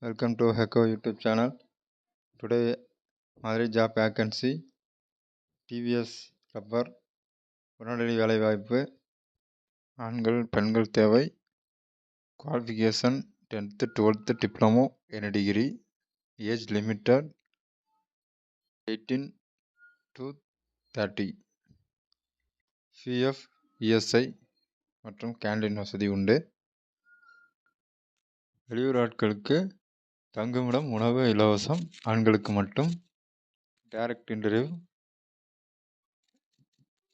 Welcome to Heko YouTube channel. Today, Madurai job vacancy, TVS rubber, உடனடி வேலைவாய்ப்பு, ஆண்கள் பெண்கள் தேவை, qualification 10th 12th diploma any degree, age limited 18 to 30, PF ESI மற்றும் canteen வசதி உண்டு. வெளியூர் ஆட்களுக்கு தங்குமிடம் உணவு இலவசம், ஆண்களுக்கு மட்டும். டைரக்ட் இன்டர்வியூ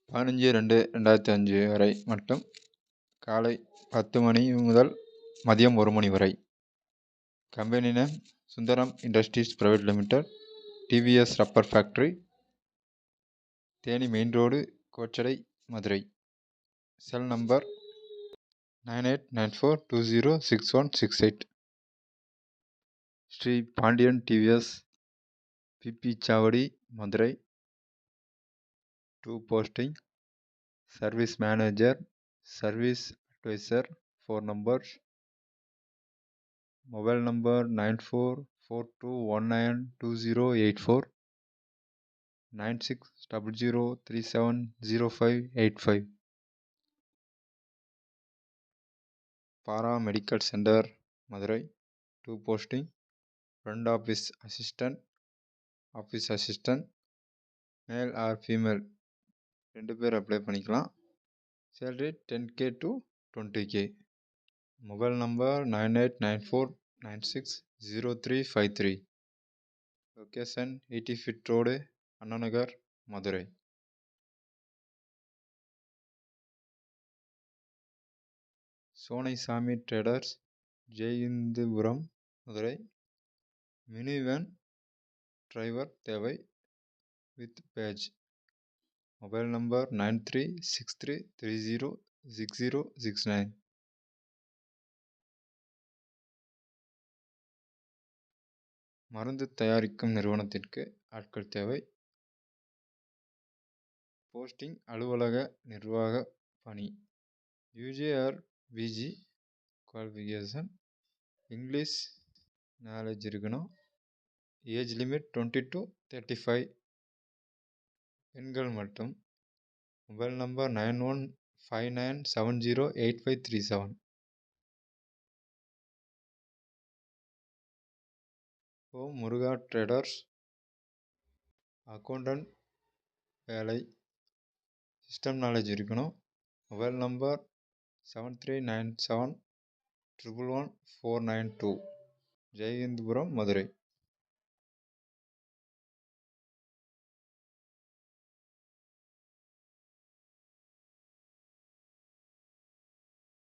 15/2/2005 வரை மட்டும், காலை 10 மணி முதல் மதியம் 1 மணி வரை. Company name Sundaram industries private limited, TVS rubber factory, Theni main road, Kochadai, Madurai. Cell number 9894206168. Sri Pandian TVS, PP Chavadi, Madurai. 2 posting, service manager, service advisor, 4 numbers. Mobile number 9442192084, 9600370585. Para Medical Center, Madurai. 2 posting, front office assistant, office assistant, male or female 2 பேர் apply பண்ணிக்கலாம். Salary 10K to 20K. Mobile number 9894960353. Location 80 feet road, Annanagar, Madurai. Sonaisamy traders, Jayanthapuram, Madurai. Mini van driver தேவை with badge. Mobile number 9363306069. மருந்து தயாரிக்கும் நிறுவனத்திற்கு ஆட்கள் தேவை. Posting அலுவலக நிர்வாக பணி. UG or PG qualification, English knowledge இருக்கணும். Age limit 20 to 35. பெண்கள் மட்டும். Mobile number 9159708537. Muruga traders, accountant வேலை, சிஸ்டம் நாலேஜ் இருக்கணும். Mobile number 7397111492. ஜெயஹிந்துபுரம், மதுரை.